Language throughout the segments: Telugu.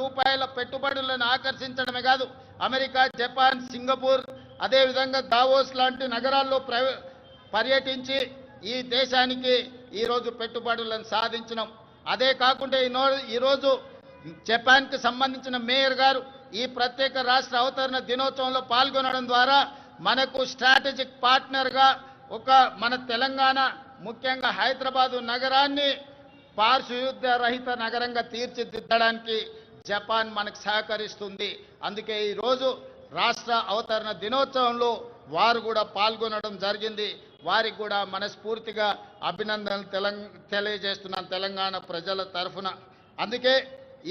రూపాయల పెట్టుబడులను ఆకర్షించడమే కాదు అమెరికా, జపాన్, సింగపూర్, అదేవిధంగా దావోస్ లాంటి నగరాల్లో పర్యటించి ఈ దేశానికి ఈరోజు పెట్టుబడులను సాధించినాం. అదే కాకుండా ఈరోజు జపాన్కి సంబంధించిన మేయర్ గారు ఈ ప్రత్యేక రాష్ట్ర అవతరణ దినోత్సవంలో పాల్గొనడం ద్వారా మనకు స్ట్రాటజిక్ పార్ట్నర్గా మన తెలంగాణ, ముఖ్యంగా హైదరాబాదు నగరాన్ని పారిశుద్ధ్య రహిత నగరంగా తీర్చిదిద్దడానికి జపాన్ మనకు సహకరిస్తుంది. అందుకే ఈరోజు రాష్ట్ర అవతరణ దినోత్సవంలో వారు కూడా పాల్గొనడం జరిగింది. వారికి కూడా మనస్ఫూర్తిగా అభినందనలు తెలియజేస్తున్నాను తెలంగాణ ప్రజల తరఫున. అందుకే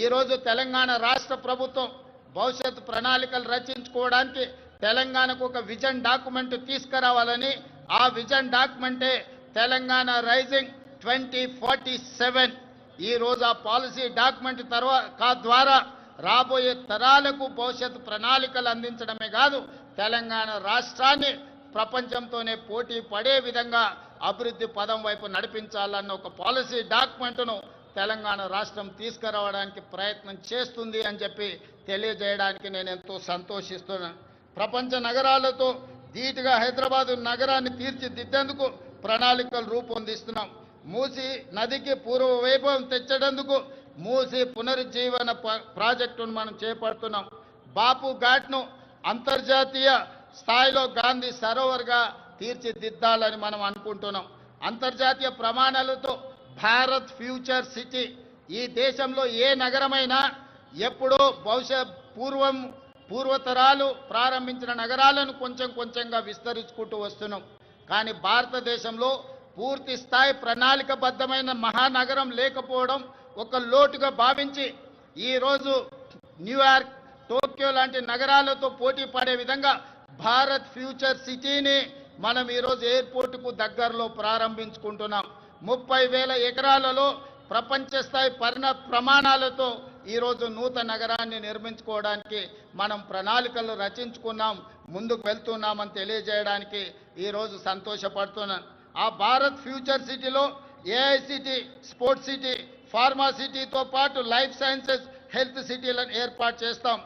ఈరోజు తెలంగాణ రాష్ట్ర ప్రభుత్వం భవిష్యత్తు ప్రణాళికలు రచించుకోవడానికి తెలంగాణకు ఒక విజన్ డాక్యుమెంట్ తీసుకురావాలని, ఆ విజన్ డాక్యుమెంటే తెలంగాణ రైజింగ్ 2047. ఈరోజు ఆ పాలసీ డాక్యుమెంట్ ద్వారా రాబోయే తరాలకు భవిష్యత్తు ప్రణాళికలు అందించడమే కాదు తెలంగాణ రాష్ట్రాన్ని ప్రపంచంతోనే పోటీ పడే విధంగా అభివృద్ధి పదం వైపు నడిపించాలన్న ఒక పాలసీ డాక్యుమెంట్ను తెలంగాణ రాష్ట్రం తీసుకురావడానికి ప్రయత్నం చేస్తుంది అని చెప్పి తెలియజేయడానికి నేను ఎంతో సంతోషిస్తున్నాను. ప్రపంచ నగరాలతో ధీటుగా హైదరాబాదు నగరాన్ని తీర్చిదిద్దేందుకు ప్రణాళికలు రూపొందిస్తున్నాం. మూసీ నదికి పూర్వ వైభవం తెచ్చేందుకు మూసీ పునరుజ్జీవన ప్రాజెక్టును మనం చేపడుతున్నాం. బాపు ఘాట్ను అంతర్జాతీయ స్థాయిలో గాంధీ సరోవర్గా తీర్చిదిద్దాలని మనం అనుకుంటున్నాం. అంతర్జాతీయ ప్రమాణాలతో భారత్ ఫ్యూచర్ సిటీ, ఈ దేశంలో ఏ నగరమైనా ఎప్పుడో పూర్వతరాలు ప్రారంభించిన నగరాలను కొంచెంగా విస్తరించుకుంటూ వస్తున్నాం. కానీ భారతదేశంలో పూర్తి స్థాయి ప్రణాళికబద్ధమైన మహానగరం లేకపోవడం ఒక లోటుగా భావించి ఈరోజు న్యూయార్క్, టోక్యో లాంటి నగరాలతో పోటీ పడే విధంగా భారత్ ఫ్యూచర్ సిటీని మనం ఈరోజు ఎయిర్పోర్టుకు దగ్గరలో ప్రారంభించుకుంటున్నాం. 30,000 ఎకరాలలో ప్రపంచ స్థాయి ప్రమాణాలతో ఈరోజు నూతన నగరాన్ని నిర్మించుకోవడానికి మనం ప్రణాళికలు రచించుకున్నాం, ముందుకు వెళ్తున్నామని తెలియజేయడానికి ఈరోజు సంతోషపడుతున్నాను. ఆ భారత్ ఫ్యూచర్ సిటీలో ఏఐసిటీ, స్పోర్ట్స్ సిటీ, ఫార్మా సిటీతో పాటు లైఫ్ సైన్సెస్, హెల్త్ సిటీలను ఏర్పాటు చేస్తాం.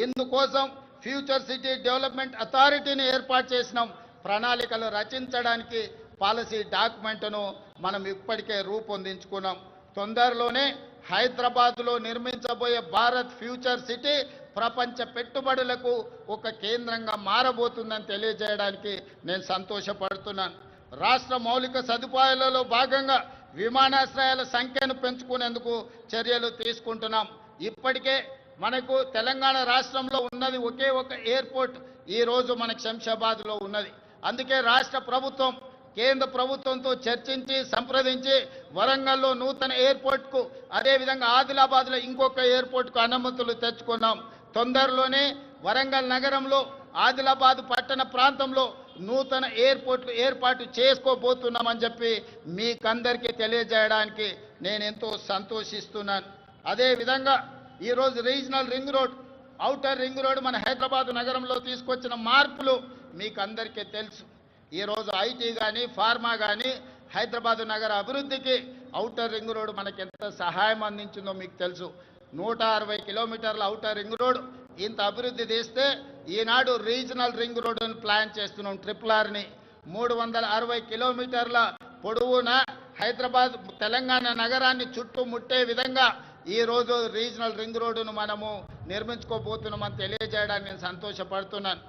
ఇందుకోసం ఫ్యూచర్ సిటీ డెవలప్మెంట్ అథారిటీని ఏర్పాటు చేసినాం. ప్రణాళికలు రచించడానికి పాలసీ డాక్యుమెంట్ను మనం ఇప్పటికే రూపొందించుకున్నాం. తొందరలోనే హైదరాబాద్లో నిర్మించబోయే భారత్ ఫ్యూచర్ సిటీ ప్రపంచ పెట్టుబడులకు ఒక కేంద్రంగా మారబోతుందని తెలియజేయడానికి నేను సంతోషపడుతున్నాను. రాష్ట్ర మౌలిక సదుపాయాలలో భాగంగా విమానాశ్రయాల సంఖ్యను పెంచుకునేందుకు చర్యలు తీసుకుంటున్నాం. ఇప్పటికే మనకు తెలంగాణ రాష్ట్రంలో ఉన్నది ఒకే ఒక ఎయిర్పోర్ట్ ఈరోజు మనకు శంషాబాద్లో ఉన్నది. అందుకే రాష్ట్ర ప్రభుత్వం కేంద్ర ప్రభుత్వంతో చర్చించి సంప్రదించి వరంగల్లో నూతన ఎయిర్పోర్ట్కు, అదేవిధంగా ఆదిలాబాద్లో ఇంకొక ఎయిర్పోర్ట్కు అనుమతులు తెచ్చుకున్నాం. తొందరలోనే వరంగల్ నగరంలో, ఆదిలాబాద్ పట్టణ ప్రాంతంలో నూతన ఎయిర్పోర్ట్లు ఏర్పాటు చేసుకోబోతున్నామని చెప్పి మీకందరికీ తెలియజేయడానికి నేను ఎంతో సంతోషిస్తున్నాను. అదేవిధంగా ఈరోజు regional ring road, outer ring road మన హైదరాబాద్ నగరంలో తీసుకొచ్చిన మార్పులు మీకు అందరికీ తెలుసు. ఈరోజు ఐటీ కానీ, ఫార్మా కానీ హైదరాబాద్ నగర అభివృద్ధికి ఔటర్ రింగ్ రోడ్ మనకి ఎంత సహాయం అందించిందో మీకు తెలుసు. 160 కిలోమీటర్ల ఔటర్ రింగ్ రోడ్ ఇంత అభివృద్ధి చేస్తే ఈనాడు రీజనల్ రింగ్ రోడ్డును ప్లాన్ చేస్తున్నాం. RRRని 360 కిలోమీటర్ల పొడవున హైదరాబాద్ తెలంగాణ నగరాన్ని చుట్టుముట్టే విధంగా ఈరోజు రీజనల్ రింగ్ రోడ్డును మనము నిర్మించుకోబోతున్నామని తెలియజేయడానికి నేను సంతోషపడుతున్నాను.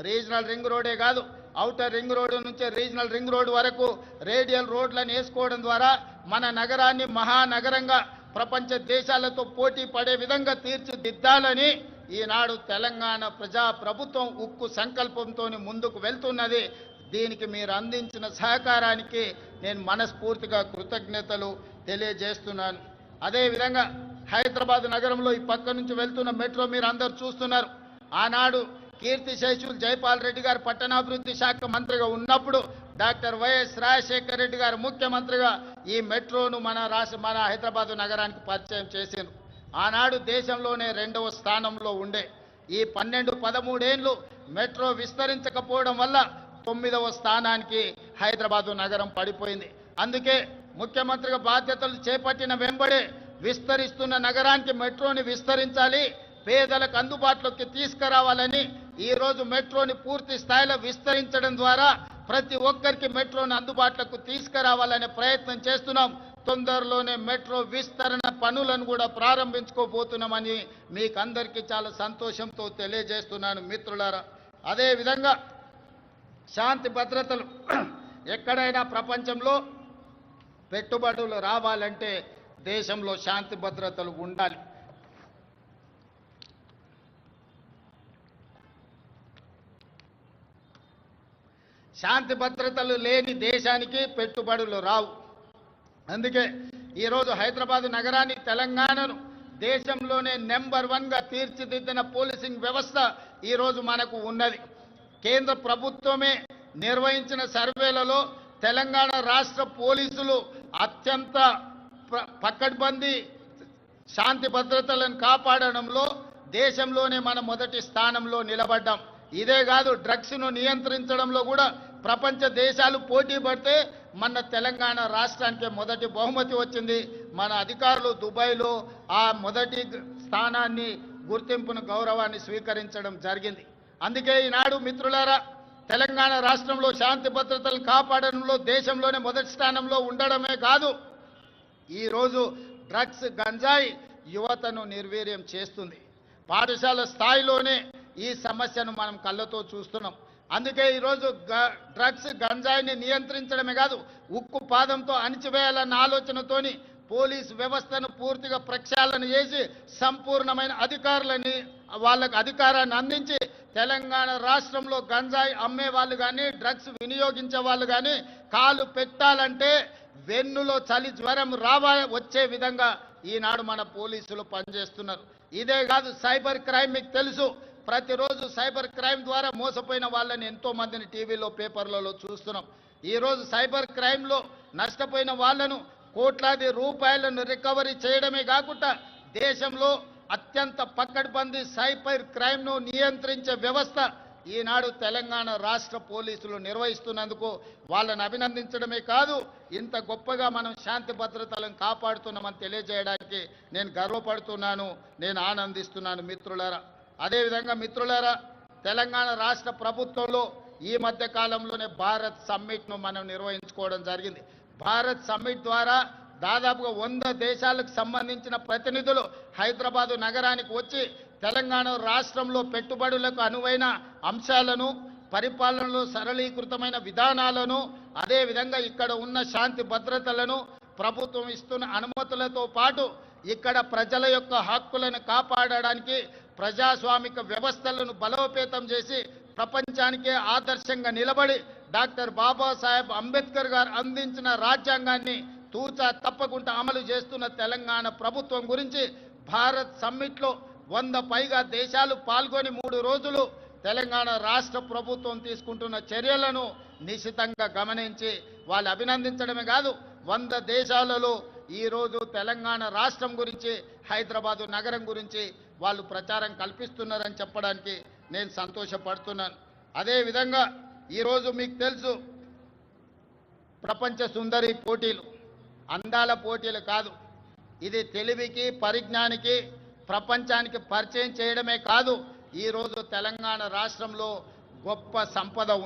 రీజనల్ రింగ్ రోడే కాదు, ఔటర్ రింగ్ రోడ్డు నుంచి రీజనల్ రింగ్ రోడ్ వరకు రేడియల్ రోడ్లను వేసుకోవడం ద్వారా మన నగరాన్ని మహానగరంగా ప్రపంచ దేశాలతో పోటీ పడే విధంగా తీర్చిదిద్దాలని ఈనాడు తెలంగాణ ప్రజా ప్రభుత్వం ఉక్కు సంకల్పంతో ముందుకు వెళ్తున్నది. దీనికి మీరు అందించిన సహకారానికి నేను మనస్ఫూర్తిగా కృతజ్ఞతలు తెలియజేస్తున్నాను. అదేవిధంగా హైదరాబాద్ నగరంలో ఈ పక్క నుంచి వెళ్తున్న మెట్రో మీరు అందరూ చూస్తున్నారు. ఆనాడు కీర్తిశేషులు జైపాల్ రెడ్డి గారు పట్టణాభివృద్ధి శాఖ మంత్రిగా ఉన్నప్పుడు డాక్టర్ వైఎస్ రాజశేఖర రెడ్డి గారు ముఖ్యమంత్రిగా ఈ మెట్రోను మన హైదరాబాద్ నగరానికి పరిచయం చేశారు. ఆనాడు దేశంలోనే 2వ స్థానంలో ఉండే ఈ 12-13 ఏళ్ళు మెట్రో విస్తరించకపోవడం వల్ల 9వ స్థానానికి హైదరాబాదు నగరం పడిపోయింది. అందుకే ముఖ్యమంత్రిగా బాధ్యతలు చేపట్టిన వెంబడే విస్తరిస్తున్న నగరానికి మెట్రోని విస్తరించాలి, పేదలకు అందుబాటులోకి తీసుకురావాలని ఈరోజు మెట్రోని పూర్తి స్థాయిలో విస్తరించడం ద్వారా ప్రతి ఒక్కరికి మెట్రోని అందుబాటులోకి తీసుకురావాలనే ప్రయత్నం చేస్తున్నాం. తొందరలోనే మెట్రో విస్తరణ పనులను కూడా ప్రారంభించుకోబోతున్నామని మీకు అందరికీ చాలా సంతోషంతో తెలియజేస్తున్నాను మిత్రులారా. అదేవిధంగా శాంతి భద్రతలు ఎక్కడైనా ప్రపంచంలో పెట్టుబడులు రావాలంటే దేశంలో శాంతి భద్రతలు ఉండాలి. శాంతి భద్రతలు లేని దేశానికి పెట్టుబడులు రావు. అందుకే ఈరోజు హైదరాబాద్ నగరాన్ని, తెలంగాణను దేశంలోనే నెంబర్ 1గా తీర్చిదిద్దిన పోలీసింగ్ వ్యవస్థ ఈరోజు మనకు ఉన్నది. కేంద్ర ప్రభుత్వమే నిర్వహించిన సర్వేలలో తెలంగాణ రాష్ట్ర పోలీసులు అత్యంత పకడ్బందీ శాంతి భద్రతలను కాపాడడంలో దేశంలోనే మనం మొదటి స్థానంలో నిలబడ్డాం. ఇదే కాదు, డ్రగ్స్ను నియంత్రించడంలో కూడా ప్రపంచ దేశాలు పోటీ పడితే మన తెలంగాణ రాష్ట్రానికి మొదటి బహుమతి వచ్చింది. మన అధికారులు దుబాయ్లో ఆ మొదటి స్థానాన్ని, గుర్తింపును, గౌరవాన్ని స్వీకరించడం జరిగింది. అందుకే ఈనాడు మిత్రులారా, తెలంగాణ రాష్ట్రంలో శాంతి భద్రతలను కాపాడడంలో దేశంలోనే మొదటి స్థానంలో ఉండడమే కాదు, ఈరోజు డ్రగ్స్, గంజాయి యువతను నిర్వీర్యం చేస్తుంది. పాఠశాల స్థాయిలోనే ఈ సమస్యను మనం కళ్ళతో చూస్తున్నాం. అందుకే ఈరోజు డ్రగ్స్, గంజాయిని నియంత్రించడమే కాదు, ఉక్కు పాదంతో అణిచివేయాలన్న ఆలోచనతోని పోలీస్ వ్యవస్థను పూర్తిగా ప్రక్షాళన చేసి సంపూర్ణమైన అధికారులని, వాళ్ళకు అధికారాన్ని అందించి తెలంగాణ రాష్ట్రంలో గంజాయి అమ్మే వాళ్ళు కానీ, డ్రగ్స్ వినియోగించే వాళ్ళు కానీ కాలు పెట్టాలంటే వెన్నులో చలి జ్వరం వచ్చే విధంగా ఈనాడు మన పోలీసులు పనిచేస్తున్నారు. ఇదే కాదు, సైబర్ క్రైమ్ మీకు తెలుసు. ప్రతిరోజు సైబర్ క్రైమ్ ద్వారా మోసపోయిన వాళ్ళని ఎంతో మందిని టీవీలో, పేపర్లలో చూస్తున్నాం. ఈరోజు సైబర్ క్రైమ్లో నష్టపోయిన వాళ్ళను కోట్లాది రూపాయలను రికవరీ చేయడమే కాకుండా దేశంలో అత్యంత పకడ్బందీ సైబర్ క్రైమ్ను నియంత్రించే వ్యవస్థ ఈనాడు తెలంగాణ రాష్ట్ర పోలీసులు నిర్వహిస్తున్నందుకు వాళ్ళని అభినందించడమే కాదు, ఇంత గొప్పగా మనం శాంతి భద్రతలను కాపాడుతున్నామని తెలియజేయడానికి నేను గర్వపడుతున్నాను, నేను ఆనందిస్తున్నాను మిత్రులారా. అదేవిధంగా మిత్రులారా, తెలంగాణ రాష్ట్ర ప్రభుత్వంలో ఈ మధ్య కాలంలోనే భారత్ సమ్మిట్ను మనం నిర్వహించుకోవడం జరిగింది. భారత్ సమ్మిట్ ద్వారా దాదాపుగా 100 దేశాలకు సంబంధించిన ప్రతినిధులు హైదరాబాదు నగరానికి వచ్చి తెలంగాణ రాష్ట్రంలో పెట్టుబడులకు అనువైన అంశాలను, పరిపాలనలో సరళీకృతమైన విధానాలను, అదేవిధంగా ఇక్కడ ఉన్న శాంతి భద్రతలను, ప్రభుత్వం ఇస్తున్న అనుమతులతో పాటు ఇక్కడ ప్రజల యొక్క హక్కులను కాపాడడానికి ప్రజాస్వామిక వ్యవస్థలను బలోపేతం చేసి ప్రపంచానికే ఆదర్శంగా నిలబడి డాక్టర్ బాబాసాహెబ్ అంబేద్కర్ గారు అందించిన రాజ్యాంగాన్ని తూచా తప్పకుండా అమలు చేస్తున్న తెలంగాణ ప్రభుత్వం గురించి భారత్ సమ్మిట్లో 100 పైగా దేశాలు పాల్గొని 3 రోజులు తెలంగాణ రాష్ట్ర ప్రభుత్వం తీసుకుంటున్న చర్యలను నిశితంగా గమనించి వాళ్ళు అభినందించడమే కాదు, 100 దేశాలలో ఈరోజు తెలంగాణ రాష్ట్రం గురించి, హైదరాబాదు నగరం గురించి వాళ్ళు ప్రచారం కల్పిస్తున్నారని చెప్పడానికి నేను సంతోషపడుతున్నాను. అదేవిధంగా ఈరోజు మీకు తెలుసు, ప్రపంచ సుందరి పోటీలు అందాల పోటీలు కాదు, ఇది తెలివికి, పరిజ్ఞానికి ప్రపంచానికి పరిచయం చేయడమే కాదు, ఈరోజు తెలంగాణ రాష్ట్రంలో గొప్ప సంపద ఉంది.